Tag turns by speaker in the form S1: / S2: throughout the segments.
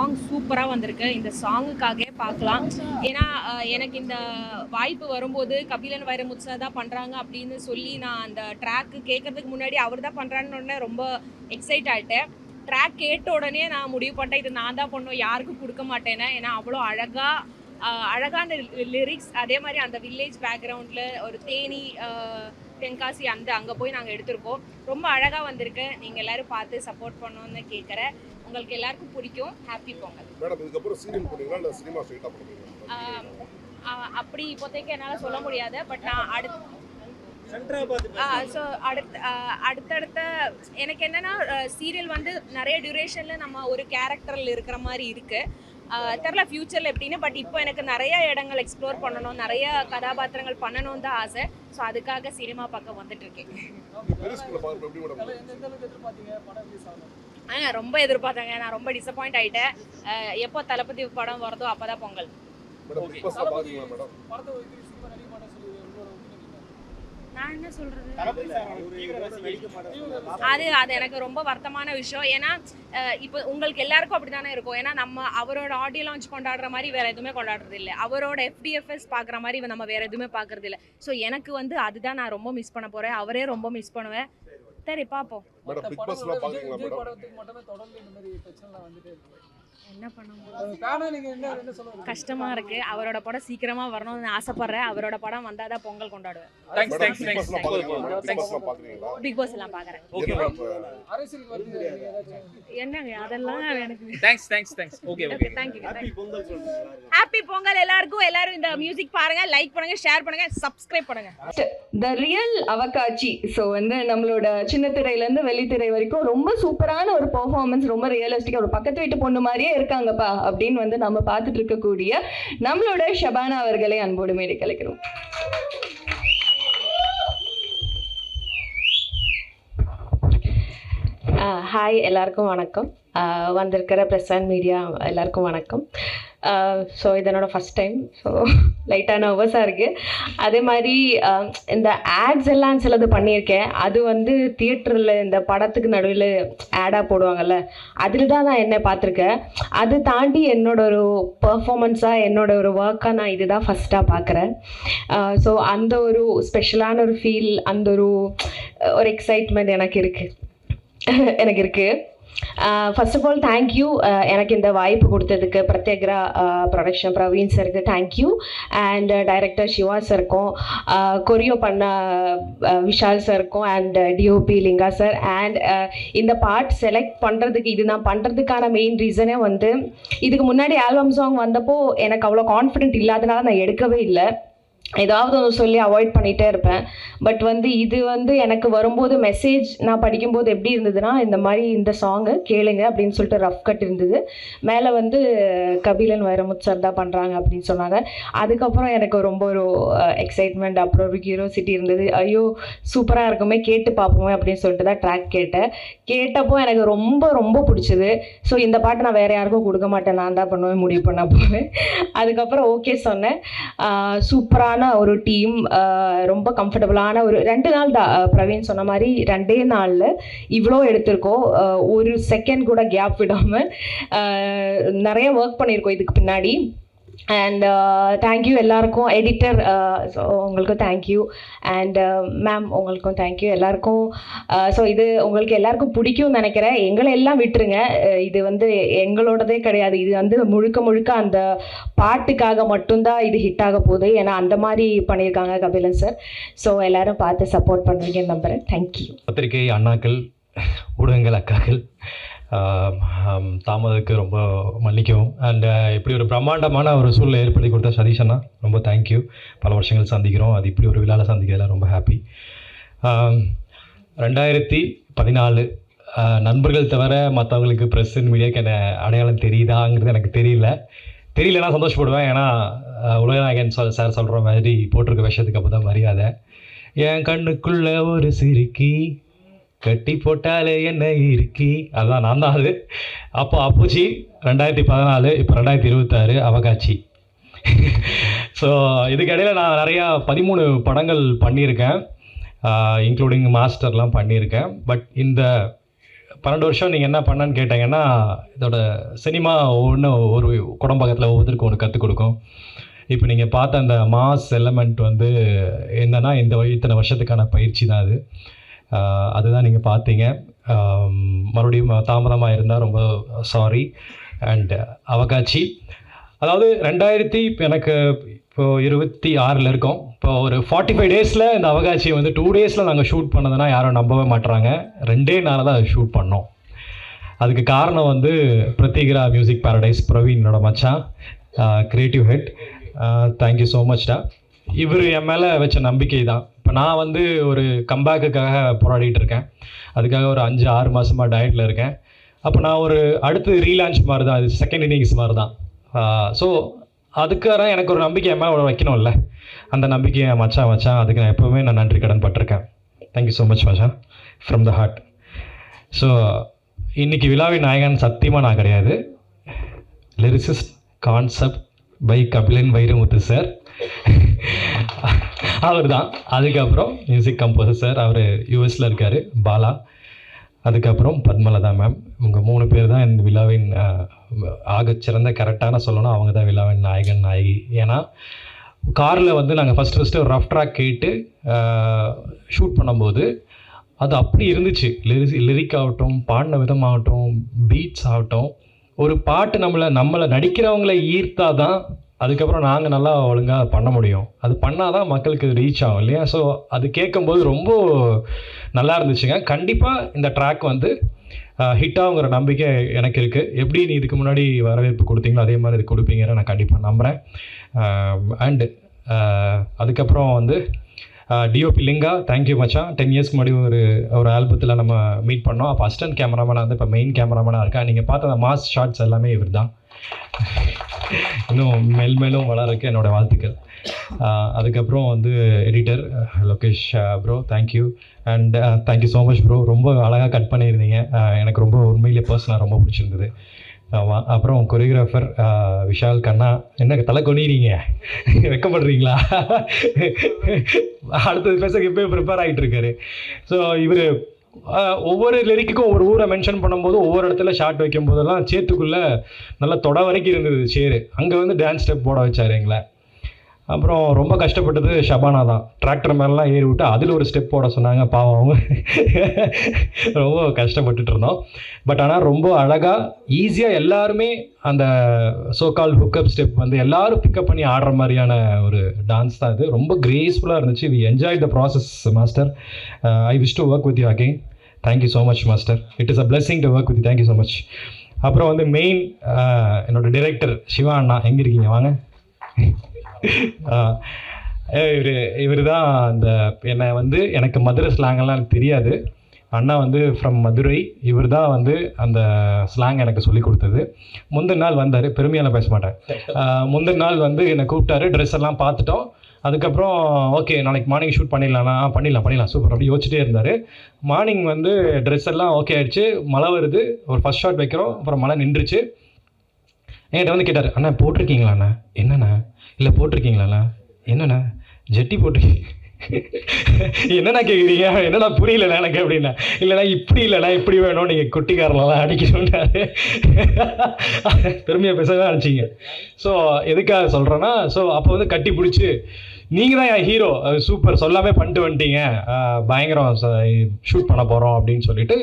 S1: Song சூப்பராக வந்திருக்கு. இந்த சாங்குக்காகவே பார்க்கலாம். ஏன்னா எனக்கு இந்த வாய்ப்பு வரும்போது கபிலன் வைரமுத்து சார் தான் பண்ணுறாங்க அப்படின்னு சொல்லி நான் அந்த ட்ராக்கு கேட்கறதுக்கு முன்னாடி அவர் தான் பண்ணுறான்னு உடனே ரொம்ப எக்ஸைட் ஆகிட்டேன். ட்ராக் கேட்ட உடனே நான் முடிவு பண்ணிட்டேன் இது நான் தான் பண்ணோம், யாருக்கும் கொடுக்க மாட்டேனே. ஏன்னா அவ்வளோ அழகான லிரிக்ஸ், அதே மாதிரி அந்த வில்லேஜ் பேக்ரவுண்டில் ஒரு தேனி தென்காசி அங்கே போய் நாங்கள் எடுத்திருக்கோம். ரொம்ப அழகாக வந்திருக்கு. நீங்கள் எல்லோரும் பார்த்து சப்போர்ட் பண்ணணும்னு கேட்குறேன். உங்களுக்கு எல்லாருக்கும் பிடிக்கும். ஹாப்பி பொங்கல்.
S2: மேடம், இதுக்கப்புறம் சீரியல் பண்ணுவீங்களா இல்லை சினிமா ஸ்ட்ரைட்டாக பண்ணுவீங்களா?
S1: அப்படி இப்போதைக்கு என்னால் சொல்ல முடியாது. பட் நான் அடுத்தடுத்த எனக்கு என்னன்னா சீரியல் வந்து நிறைய டியூரேஷனில் நம்ம ஒரு கேரக்டரில் இருக்கிற மாதிரி இருக்குது. தெரில ஃப்யூச்சரில் எப்படின்னு. பட் இப்போ எனக்கு நிறைய இடங்கள் எக்ஸ்ப்ளோர் பண்ணணும், நிறைய கதாபாத்திரங்கள் பண்ணணும்னு தான் ஆசை. ஸோ அதுக்காக சினிமா பக்கம் வந்துட்டுருக்கேன். ரொம்ப எதிர்பார்த்தாங்க. நான் ரொம்ப டிசப்பாயிண்ட் ஆகிட்டேன். எப்போ தளபதி படம் வருதோ அப்போ தான் பொங்கல். நான் என்ன சொல்றது, அது எனக்கு ரொம்ப வருத்தமான விஷயம். ஏன்னா இப்போ உங்களுக்கு எல்லாருக்கும் அப்படித்தானே இருக்கும். ஏன்னா நம்ம அவரோட ஆடியோ லான்ச் கொண்டாடுற மாதிரி வேற எதுவுமே கொண்டாடுறது இல்லை, அவரோட FDFS பார்க்குற மாதிரி நம்ம வேற எதுவுமே பார்க்கறது இல்லை. ஸோ எனக்கு வந்து அதுதான் நான் ரொம்ப மிஸ் பண்ண போறேன். அவரே ரொம்ப மிஸ் பண்ணுவேன். சரி பார்ப்போம். என்ன பண்ண கஷ்டமா இருக்கு. அவரோட படம் சீக்கிரமா வரணும்னு ஆசைப்படுறேன். அவரோட படம் வந்தாதான் பொங்கல் கொண்டாடுவேன். பிக் பாஸ் எல்லாம் பாக்குறேன். என்னங்க அதெல்லாம் எனக்கு ஹாப்பி பொங்கல் எல்லாருக்கும். எல்லாரும் இந்த மியூசிக் பாருங்க, லைக் பண்ணுங்க, ஷேர் பண்ணுங்க, சப்ஸ்கிரைப் பண்ணுங்க.
S3: The real அவகாட்சி. ஸோ வந்து நம்மளோட சின்ன திரையிலேருந்து வெள்ளித்திரை வரைக்கும் ரொம்ப சூப்பரான ஒரு பெர்ஃபார்மன்ஸ், ரொம்ப ரியலிஸ்டிக்காக ஒரு பக்கத்து வீட்டு பொண்ணு மாதிரியே இருக்காங்கப்பா அப்படின்னு வந்து நம்ம பார்த்துட்டு இருக்கக்கூடிய நம்மளோட ஷபானா அவர்களை அன்போடு மேடை கலைக்கிறோம். ஹாய், எல்லாருக்கும் வணக்கம். வந்திருக்கிற ப்ரெஸ் அண்ட் மீடியா எல்லாருக்கும் வணக்கம். ஸோ இது என்னோடய ஃபஸ்ட் டைம். ஸோ லைட்டாக நர்வஸாக இருக்குது. அதே மாதிரி இந்த ஆட்ஸ் எல்லாம் சிலது பண்ணியிருக்கேன். அது வந்து தியேட்டரில் இந்த படத்துக்கு நடுவில் ஆடாக போடுவாங்கள்ல, அதில் தான் நான் என்ன பார்த்துருக்கேன். அது தாண்டி என்னோட ஒரு பர்ஃபார்மன்ஸாக, என்னோட ஒரு ஒர்க்காக நான் இதுதான் ஃபஸ்ட்டாக பார்க்குறேன். ஸோ அந்த ஒரு ஸ்பெஷலான ஒரு ஃபீல், அந்த ஒரு எக்ஸைட்மெண்ட் எனக்கு இருக்குது. ஃபர்ஸ்ட் ஆஃப் ஆல் தேங்க்யூ எனக்கு இந்த வாய்ப்பு கொடுத்ததுக்கு. பிரத்யேகரா ப்ரொடக்ஷன் பிரவீன் சருக்கு தேங்க்யூ. அண்ட் டைரக்டர் சிவா சருக்கும், கொரியோ பண்ண விஷால் சருக்கும், and DOP Linga sir. And இந்த பார்ட் செலக்ட் பண்ணுறதுக்கு, இது நான் பண்ணுறதுக்கான மெயின் ரீசனே வந்து இதுக்கு முன்னாடி ஆல்பம் சாங் வந்தப்போ எனக்கு அவ்வளோ கான்ஃபிடென்ட் இல்லாதனால நான் எடுக்கவே இல்லை. ஏதாவது ஒன்று சொல்லி அவாய்ட் பண்ணிகிட்டே இருப்பேன். பட் வந்து இது வந்து எனக்கு வரும்போது மெசேஜ் நான் படிக்கும்போது எப்படி இருந்ததுன்னா, இந்த மாதிரி இந்த சாங்கு கேளுங்க அப்படின்னு சொல்லிட்டு ரஃப் கட் இருந்தது. மேலே வந்து கபிலன் வைரமுத்து சார் தான் பண்ணுறாங்க அப்படின்னு சொன்னாங்க. அதுக்கப்புறம் எனக்கு ரொம்ப ஒரு எக்ஸைட்மெண்ட், அப்புறம் ஒரு கியூரியாசிட்டி இருந்தது. ஐயோ சூப்பராக இருக்குமே, கேட்டு பார்ப்போமே அப்படின்னு சொல்லிட்டு தான் ட்ராக் கேட்டப்போ எனக்கு ரொம்ப ரொம்ப பிடிச்சது. ஸோ இந்த பாட்டு நான் வேறு யாருக்கும் கொடுக்க மாட்டேன், நான் தான் பண்ணுவேன், முடிவு பண்ண போவேன். அதுக்கப்புறம் ஓகே சொன்னேன். சூப்பரான ஒரு டீம், ரொம்ப கம்ஃபர்டபுளான ஒரு 2 நாள் தான். பிரவீன் சொன்ன மாதிரி 2 நாளில் இவ்வளோ எடுத்திருக்கோம். ஒரு செகண்ட் கூட கேப் விடாமல் நிறைய ஒர்க் பண்ணியிருக்கோம் இதுக்கு பின்னாடி. அண்ட் தேங்க்யூ எல்லாருக்கும். எடிட்டர் உங்களுக்கும் தேங்க்யூ. அண்ட் மேம் உங்களுக்கும் தேங்க்யூ எல்லாருக்கும். ஸோ இது உங்களுக்கு எல்லாருக்கும் பிடிக்கும்னு நினைக்கிறேன். எங்களை எல்லாம் விட்டுருங்க, இது வந்து எங்களோடதே கிடையாது. இது வந்து முழுக்க அந்த பாட்டுக்காக மட்டும்தான் இது ஹிட் ஆக போகுது. ஏன்னா அந்த மாதிரி பண்ணியிருக்காங்க கபிலன் சார். ஸோ எல்லாரும் பார்த்து சப்போர்ட் பண்ணுவீங்கன்னு நம்புகிறேன். தேங்க்யூ.
S4: பத்திரிகை அண்ணாக்கள், ஊடகங்கள் அக்காக்கள், தாமதத்துக்கு ரொம்ப மன்னிக்கவும். அண்ட் இப்படி ஒரு பிரம்மாண்டமான ஒரு சூழ்நிலை ஏற்படுத்தி கொடுத்த சதீஷன்னா ரொம்ப தேங்க்யூ. பல வருஷங்கள் சந்திக்கிறோம், அது இப்படி ஒரு விழாவில் சந்திக்கிறதுல ரொம்ப ஹாப்பி. 2014 நண்பர்கள் தவிர மற்றவங்களுக்கு ப்ரெஸ் அண்ட் மீடியாவுக்கு என்ன அடையாளம் தெரியுதாங்கிறது எனக்கு தெரியலன்னா சந்தோஷப்படுவேன். ஏன்னா உலகநாயகன் சார் சொல்கிற மாதிரி போட்டிருக்க விஷயத்துக்கு அப்போ தான் மரியாதை. என் கண்ணுக்குள்ள ஒரு சிரிக்கி கட்டி போட்டாலே என்ன இருக்கி, அதுதான் நான் தான் அது. அப்போ அப்போச்சி 2014, இப்போ 2026 அவகாட்சி. ஸோ இதுக்கிடையில் நான் நிறையா 13 படங்கள் பண்ணியிருக்கேன், இன்க்ளூடிங் மாஸ்டர்லாம் பண்ணியிருக்கேன். பட் இந்த 12 வருஷம் நீங்கள் என்ன பண்ணன்னு கேட்டீங்கன்னா, இதோட சினிமா ஒரு குடம்பக்கத்தில் ஒவ்வொருத்தருக்கும் ஒன்று கற்றுக் கொடுக்கும். இப்போ நீங்கள் பார்த்த அந்த மாஸ் எலமெண்ட் வந்து என்னென்னா, இத்தனை வருஷத்துக்கான பயிற்சி தான் அது. அதுதான் நீங்கள் பார்த்தீங்க. மறுபடியும் தாமதமாக இருந்தால் ரொம்ப சாரி. அண்ட் அவகாட்சி, அதாவது எனக்கு இப்போ 26 இருக்கோம். இப்போ ஒரு 45 டேஸில் இந்த அவகாட்சியை வந்து 2 டேஸில் நாங்கள் ஷூட் பண்ணதுன்னா யாரும் நம்பவே மாட்டுறாங்க. 2 நாளில் தான் அதை ஷூட் பண்ணோம். அதுக்கு காரணம் வந்து பிரத்திகிரா மியூசிக் பாரடைஸ் பிரவீனோட மச்சான், கிரியேட்டிவ் ஹெட். தேங்க்யூ ஸோ மச்டா. இவர் என் மேலே வச்ச நம்பிக்கை தான். இப்போ நான் வந்து ஒரு கம்பேக்குக்காக போராடிட்டு இருக்கேன். அதுக்காக ஒரு 5-6 மாதமாக டயட்டில் இருக்கேன். அப்போ நான் ஒரு அடுத்து ரீலான்ச் மாதிரி தான், இது செகண்ட் இன்னிங்ஸ் மாதிரி தான். ஸோ அதுக்காக எனக்கு ஒரு நம்பிக்கை என் மேலே வைக்கணும்ல, அந்த நம்பிக்கையை மச்சான் அதுக்கு நான் எப்போவுமே நான் நன்றி கடன் பட்டிருக்கேன். தேங்க்யூ ஸோ மச் மச்சான், ஃப்ரம் த ஹார்ட். ஸோ இன்றைக்கி விழாவின் நாயகன் சத்தியமாக நான் கிடையாது. Lyricist concept by Kabilan Vairamuthu sir, அவர் தான். அதுக்கப்புறம் மியூசிக் கம்போசர் சார், அவர் யூஎஸில் இருக்கார், பாலா. அதுக்கப்புறம் பத்மலதா மேம். இவங்க 3 பேர் தான் இந்த விழாவின் ஆகச்சிறந்த கரெக்டான சொல்லணும், அவங்க தான் விழாவின் நாயகன் நாயகி. ஏன்னா காரில் வந்து நாங்கள் ஃபஸ்ட்டு ஒரு ரஃப் ட்ராக் கேட்டு ஷூட் பண்ணும்போது அது அப்படி இருந்துச்சு. லிரிக் ஆகட்டும், பாடின விதமாகட்டும், பீட்ஸ் ஆகட்டும், ஒரு பாட்டு நம்மளை நடிக்கிறவங்கள ஈர்த்தா தான் அதுக்கப்புறம் நாங்கள் நல்லா ஒழுங்காக பண்ண முடியும். அது பண்ணால் தான் மக்களுக்கு ரீச் ஆகும் இல்லையா? ஸோ அது கேட்கும்போது ரொம்ப நல்லா இருந்துச்சுங்க. கண்டிப்பாக இந்த ட்ராக் வந்து ஹிட்டாகுங்கிற நம்பிக்கை எனக்கு இருக்குது. எப்படி நீ இதுக்கு முன்னாடி வரவேற்பு கொடுத்தீங்களோ அதே மாதிரி இது கொடுப்பீங்கன்னு நான் கண்டிப்பாக நம்புகிறேன். அண்டு அதுக்கப்புறம் வந்து டிஓபி லிங்கா, தேங்க்யூ மச்சான். 10 இயர்ஸ்க்கு முன்னாடி ஒரு ஆல்பத்தில் நம்ம மீட் பண்ணோம். அப்போ அசிஸ்டன்ட் கேமராமேனாக வந்து இப்போ மெயின் கேமராமேனாக இருக்கேன். நீங்கள் பார்த்த அந்த மாஸ் ஷாட்ஸ் எல்லாமே இவர் தான். இன்னும் மேலும் வளர்றதுக்கு என்னோடய வாழ்த்துக்கள். அதுக்கப்புறம் வந்து editor Lokesh bro, thank you. And thank you so much bro. ரொம்ப அழகாக கட் பண்ணியிருந்தீங்க. எனக்கு ரொம்ப உண்மையிலே பர்சனலாக ரொம்ப பிடிச்சிருந்தது. அப்புறம் கொரியோகிராஃபர் விஷால் கண்ணா, என்ன தலை கொனிறீங்க, வெக்கப்படுறீங்களா? அடுத்தது பேச இப்போ ப்ரிப்பேர் ஆகிட்டு இருக்காரு. ஸோ இவர் ஒவ்வொரு லிரிக்குக்கும் ஒவ்வொரு ஊரை மென்ஷன் பண்ணும்போது ஒவ்வொரு இடத்துல ஷார்ட் வைக்கும் போதெல்லாம் சேத்துக்குள்ளே நல்லா தொட வரைக்கும் இருந்தது சேரு. அங்கே வந்து டான்ஸ் ஸ்டெப் போட வச்சார் எங்களை. அப்புறம் ரொம்ப கஷ்டப்பட்டது ஷபானா தான். டிராக்டர் மேலாம் ஏறி விட்டு அதில் ஒரு ஸ்டெப் போட சொன்னாங்க. பாவம், ரொம்ப கஷ்டப்பட்டுட்டு இருந்தோம். பட் ஆனால் ரொம்ப அழகாக ஈஸியாக எல்லாருமே அந்த சோகால் ஹுக்கப் ஸ்டெப் வந்து எல்லோரும் பிக்கப் பண்ணி ஆடுற மாதிரியான ஒரு டான்ஸ் தான் இது. ரொம்ப கிரேஸ்ஃபுல்லாக இருந்துச்சு. We enjoy the process master. I wish to work with you again. Thank you so much master. It is a blessing to work with you. Thank you so much. அப்புறம் வந்து மெயின் என்னோடய டிரெக்டர் சிவா அண்ணா, எங்கே இருக்கீங்க வாங்க. இவர் தான் அந்த என்னை வந்து எனக்கு மதுரை ஸ்லாங்கெல்லாம் எனக்கு தெரியாது. அண்ணா வந்து ஃப்ரம் மதுரை. இவர் தான் வந்து அந்த ஸ்லாங் எனக்கு சொல்லி கொடுத்தது. முந்தின நாள் வந்தார், பெருமையெல்லாம் பேச மாட்டேன். முந்தின நாள் வந்து என்னை கூப்பிட்டாரு, ட்ரெஸ் எல்லாம் பார்த்துட்டோம். அதுக்கப்புறம் ஓகே நாளைக்கு மார்னிங் ஷூட் பண்ணிடலாம் சூப்பர் அப்படி யோசிச்சுட்டே இருந்தார். மார்னிங் வந்து ட்ரெஸ் எல்லாம் ஓகே ஆகிடுச்சு. மழை வருது, ஒரு ஃபஸ்ட் ஷாட் வைக்கிறோம். அப்புறம் மழை நின்றுச்சு. என்கிட்ட வந்து கேட்டார், அண்ணா போட்டிருக்கீங்களாண்ணா? என்னண்ணா? இல்லை போட்டிருக்கீங்களாண்ணா? என்னண்ணா ஜெட்டி போட்டிருக்கீங்க? என்னண்ணா கேட்குறீங்க? என்னண்ணா புரியலண்ணா எனக்கு அப்படின்னா. இல்லைண்ணா இப்படி வேணும், நீங்கள் குட்டிக்காரலாம் அடிக்கணும்னாரு. பெருமையாக பேச தான் நினச்சிங்க. ஸோ எதுக்காக சொல்கிறேன்னா, ஸோ அப்போ வந்து கட்டி பிடிச்சி நீங்கள் தான் என் ஹீரோ, சூப்பர் சொல்லாமே பண்ணிட்டு வந்துட்டீங்க, பயங்கரம் ஷூட் பண்ண போகிறோம் அப்படின்னு சொல்லிட்டு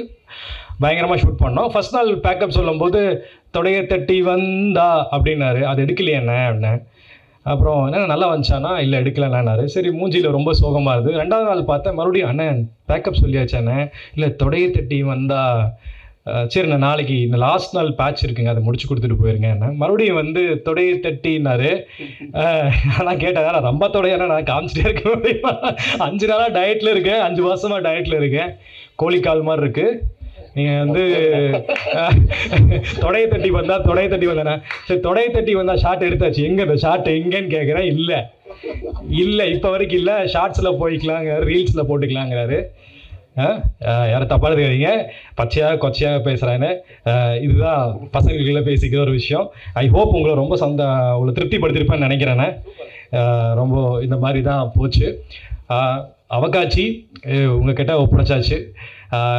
S4: பயங்கரமாக ஷூட் பண்ணோம். ஃபஸ்ட் நாள் பேக்கப் சொல்லும்போது தொடைய தட்டி வந்தா அப்படின்னாரு. அது எடுக்கலையே என்ன அப்படின்னே. அப்புறம் என்ன நல்லா வந்துச்சானா? இல்லை எடுக்கலன்னாரு. சரி, மூஞ்சியில் ரொம்ப சோகமாக இருந்தது. 2வது நாள் பார்த்தேன், மறுபடியும் அண்ணன் பேக்கப் சொல்லியாச்சானே. இல்லை தொடைய தட்டி வந்தா, சரி நான் நாளைக்கு இந்த லாஸ்ட் நாள் பேட்ச் இருக்குங்க, அதை முடிச்சு கொடுத்துட்டு போயிருங்க என்ன. மறுபடியும் வந்து தொடைய தட்டினாரு. நான் கேட்டேன், நான் ரொம்ப தொடையான நான் காமிச்சிட்டே இருக்க முடியுமா? 5 நாளாக டயட்டில் இருக்கேன், 5 மாதமாக டயட்டில் இருக்கேன். கோழிக்கால் மாதிரி இருக்குது. நீங்கள் வந்து தொடைய தட்டி வந்தானே. சரி தொடைய தட்டி வந்தால் ஷார்ட் எடுத்தாச்சு, எங்கே இந்த ஷார்ட் எங்கேன்னு கேட்குறேன். இல்லை இப்போ வரைக்கும் இல்லை, ஷார்ட்ஸில் போய்க்கலாங்கிறாரு, ரீல்ஸில் போட்டுக்கலாங்கிறாரு. யாரும் தப்பாக இருக்கிறீங்க, பச்சையாக கொச்சையாக பேசுகிறான்னு. இதுதான் பசங்களுக்குள்ளே பேசிக்கிற ஒரு விஷயம். ஐ ஹோப் உங்களை ரொம்ப உங்களை திருப்திப்படுத்திருப்பேன்னு நினைக்கிறேன்னு. ரொம்ப இந்த மாதிரி தான் போச்சு. அவகாட்சி உங்ககிட்ட ஒப்படைச்சாச்சு.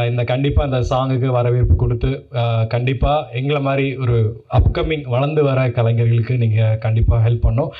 S4: இந்த கண்டிப்பாக இந்த சாங்குக்கு வரவேற்பு கொடுத்து கண்டிப்பாக எங்களை மாதிரி ஒரு அப்கமிங் வளர்ந்து வர கலைஞர்களுக்கு நீங்கள் கண்டிப்பாக ஹெல்ப் பண்ணணும்.